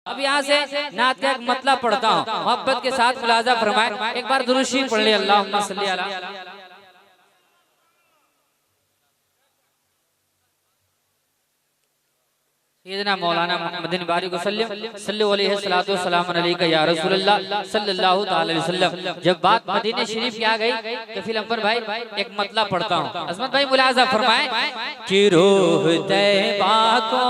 अब यहाँ से नात का एक मतलब पढ़ता हूँ, मोहब्बत के साथ मुलाजा फरमाए। एक बार दुरूद शरीफ पढ़ ले, अल्लाहुम्मा सल्ली अला। सैयदना मौलाना मुहम्मदिन बारिक सल्लल्लाहु अलैहि सल्लतु वस्सलाम अलैका या रसूलल्लाह सल्लल्लाहु ताला अलैहि वसल्लम। जब बात मदीने शरीफ की आ गई तो फिर अंबर भाई एक मतलब पढ़ता हूँ। अजमत भाई मुलाजा फरमाए कि रूह तैयबा को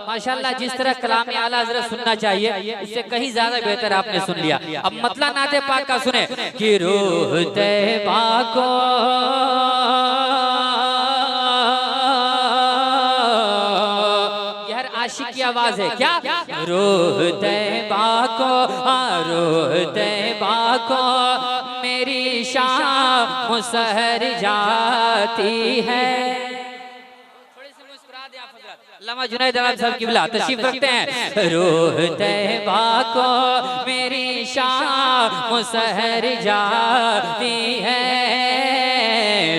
माशाल्लाह जिस तरह कलाम आला हज़रत सुनना चाहिए उससे कहीं ज्यादा बेहतर आपने सुन लिया। अब मतलब नाते पाक का सुने कि रूह तैयबा को ये हर आशिक की आवाज है क्या? रूह तैयबा को, रूह तैयबा को मेरी शाम मुसहर जाती है। अल्लामा जुनैद साहब की बिला तशरीफ रखते हैं। रूह तैयबा को मेरी शाम मुसहर जाती है,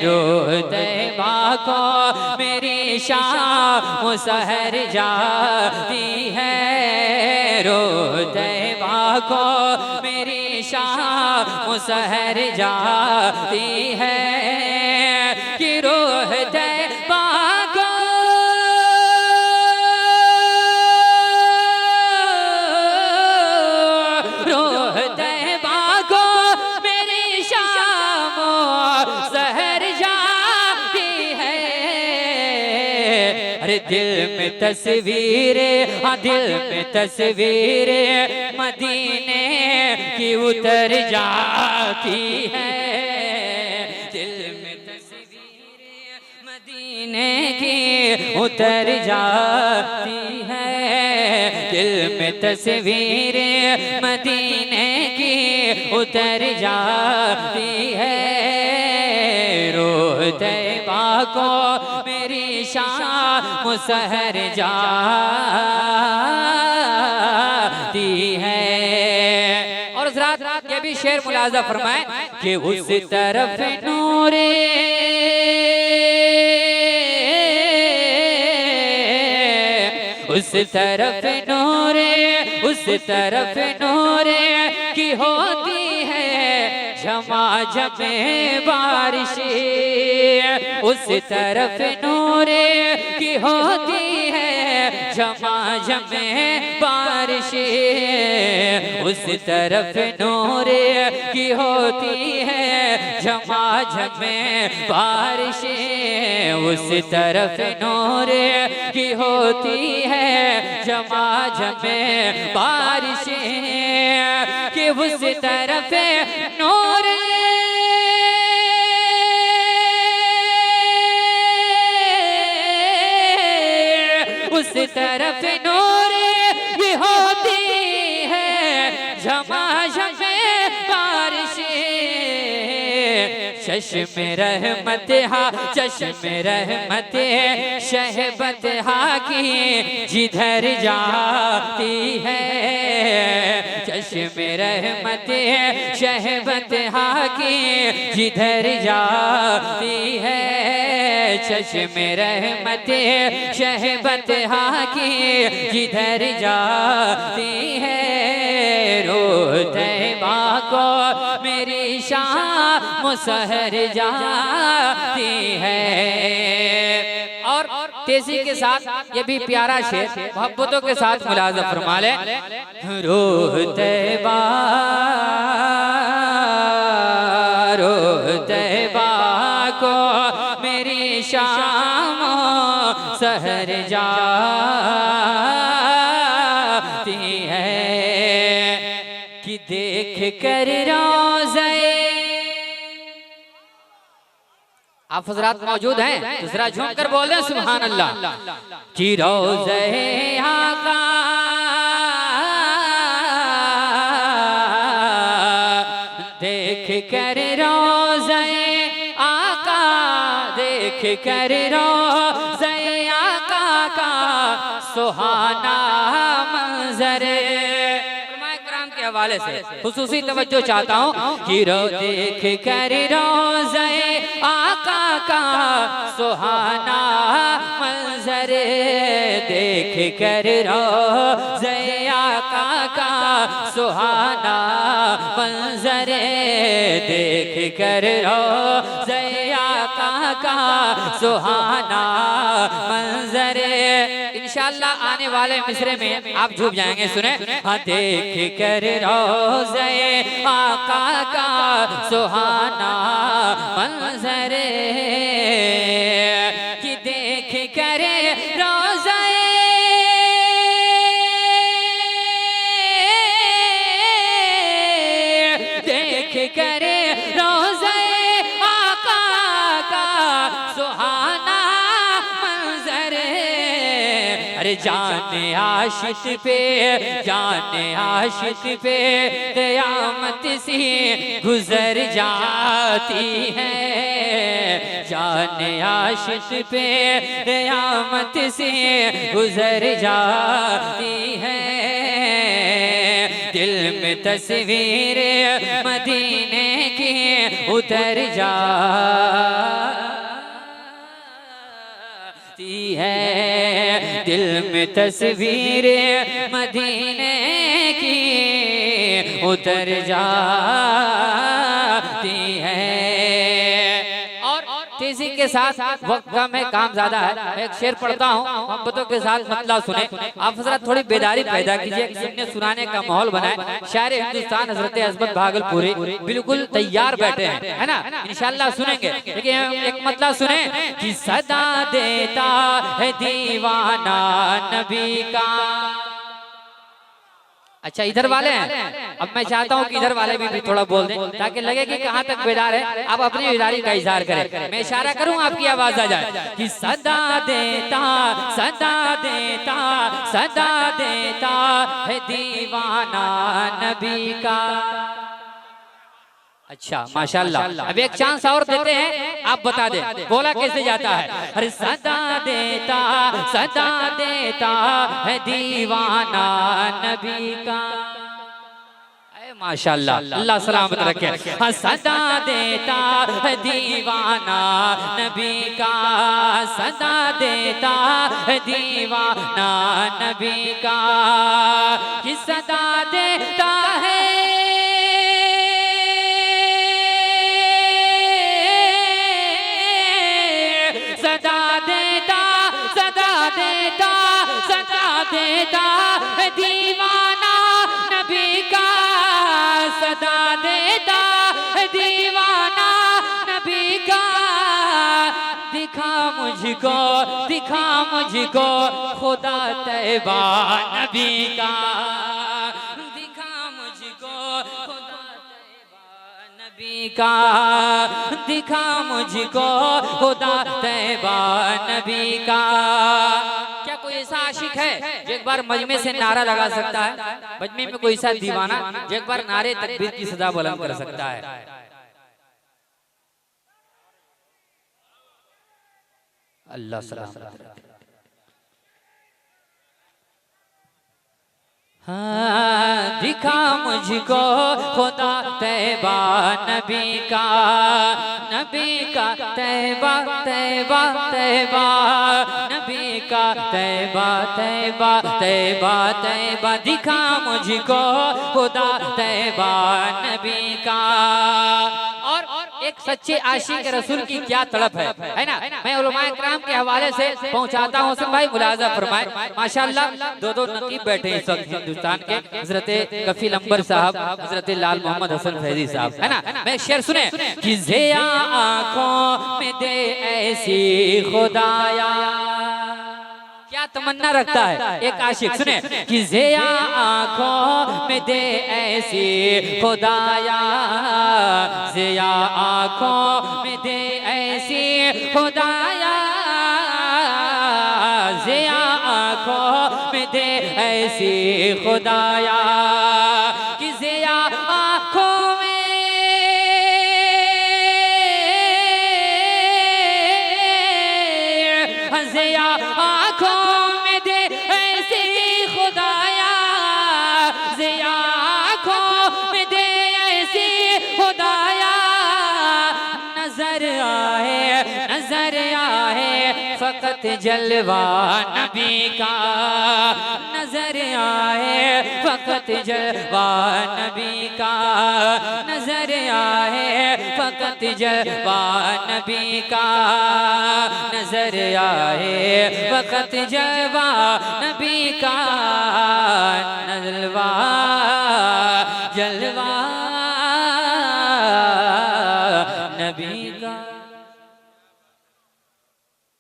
रूह तैयबा को मेरी शाम मुसहर जाती है, रूह तैयबा को मेरी शाम मुसहर जाती है कि रूह तैयबा दिल में तस्वीरें, दिल में तस्वीरें मदीने की उतर जाती है, दिल में तस्वीरें मदीने की उतर जाती है, दिल में तस्वीरें मदीने की उतर जाती है, रूह तैयबा को मेरी शाम मुसहर जाती है। और ज़रा ये भी शेर मुलाजा फरमाए कि उस तरफ नूरे उस तरफ नूरे उस तरफ नूरे की होती है झमाझमे बारिशें, उस तरफ नूरे की होती है झमाझमे बारिशें, उस तरफ नूरे की होती है झमाझमे बारिशें, उस तरफ नूरे की होती है झमाझमे बारिशें कि उस तरफ नूर उस तरफ नूर ये होती है झमाझमे बारिशें, चश्मे रहमत हा चश्मे रहमत शहबत हा की जिधर जाती है, चश्मे रहमत शहबत हा की जिधर जाती है, चश्मे रहमत शहबत हा की जिधर जाती है, रूह तैयबा को मेरी शाम मुसहर जाती है। और तेजी के साथ ये भी प्यारा शेर मोहब्बतों के साथ मुलाजा फरमा ले। रूह तैयबा को मेरी शाम सहर जाती है कि देख कर रोज़े आप हजरात मौजूद हैं तो जरा झूम कर बोल दें सुभान अल्लाह कि रोज़े आका देख कर रोज़े आका देख कर रोज़े आका का सुहाना मंजर के हवाले से खुसूसी तवज्जो चाहता हूँ कि रो देख कर रोज़े आका का सुहाना मंजर, देख कर रोज़े आका का सुहाना मंजर, देख कर रोज़े आका का सुहाना मंजर। इंशाअल्लाह आने वाले मिसरे में आप झूम जाएंगे, सुने। हाँ, देख कर रोज़े आका का सुहाना मंजर, कि देख कर रोज़े देख कर रोज़े आका का सुहाना मंजर। अरे जाने आशिक पे, जाने आशिक पे क़यामत सी गुजर जाती है, जाने आशिक पे क़यामत सी गुजर जाती है। दिल में तस्वीर मदीने की उतर जाती है, दिल में तस्वीर मदीने की उतर जाती है। और तेजी के साथ वक्त कम है, काम ज्यादा है, मैं एक शेर पढ़ता हूँ, मोहब्बतों के साथ मतलब सुने। आप हजरत थोड़ी बेदारी पैदा कीजिए, सुनने सुनाने का माहौल बनाए। शायर हिंदुस्तान हजरत अज़मत भागलपुरी बिल्कुल तैयार बैठे हैं, है ना, इंशाअल्लाह सुनेंगे। देखिए एक मतलब सुने कि सदा देता है दीवाना नबी का। अच्छा, इधर वाले हैं, अब मैं चाहता हूँ कि इधर वाले भी थोड़ा बोल दें ताकि लगे कि कहाँ तक बेदार है। आप अपनी बेदारी का इजहार करें, मैं इशारा करूँ आपकी आवाज आ जाए कि सदा देता, सदा देता, सदा देता है दीवाना नबी का। अच्छा माशाल्लाह, अब एक चांस और देते हैं, आप बता दें बोला कैसे जाता है। अरे सदा देता, सदा देता है दीवाना नबी का। माशाल्लाह, अल्लाह सलामत रखे। हाँ, सदा देता है दीवाना नबी का, सदा देता है दीवाना नबी का, कि सदा देता है देता है दीवाना नबी का, सदा देता है दीवाना नबी का। दिखा मुझको, दिखा मुझको खुदा तैबा नबी का, दिखा मुझको खुदा तैबा नबी का, दिखा मुझको खुदा तैबा नबी का। क्या कोई ऐसा आशिक है जो एक बार मजमे से नारा लगा सकता है? मजमे में कोई ऐसा दीवाना जो एक बार नारे तकबीर की सदा बुलंद कर सकता है? अल्लाह सलामत रखे। हाँ, दिखा मुझको खुदा तैबा नबी का, नबी का तैबा, तैबा, तैबा, नबी का तैबा, तैबा, तैबा, तैबा, दिखा मुझको खुदा तैबा नबी का। और एक सच्चे आशिक रसूल की क्या तड़प है ना, मैं उलमाए किराम के हवाले से पहुंचाता हूँ। सब भाई मुलाजा फरमाए, माशाल्लाह दो दो नकीब बैठे इस वक्त हिंदुस्तान के, हजरत कफील अंबर साहब, हजरत लाल मोहम्मद हसन फैजी साहब, है ना। मैं शेर सुने कि ज़िया आँखों में दे ऐसी खुदाया, क्या तमन्ना रखता है एक आशिक, सुने कि ज़िया आँखों में दे ऐसी खुदाया, ज़िया आँखों में दे ऐसी खुदाया, ज़िया आँखों में दे ऐसी खुदाया, कि ज़िया आँखों में, ज़िया आँखों में दे ऐसी खुदाया, ज़िया आँखों फकत जलवा नबी का नजर आए, फकत जलवा नबी का नजर आए, फकत जलवा नबी का नजर आए, फकत जलवा नबी का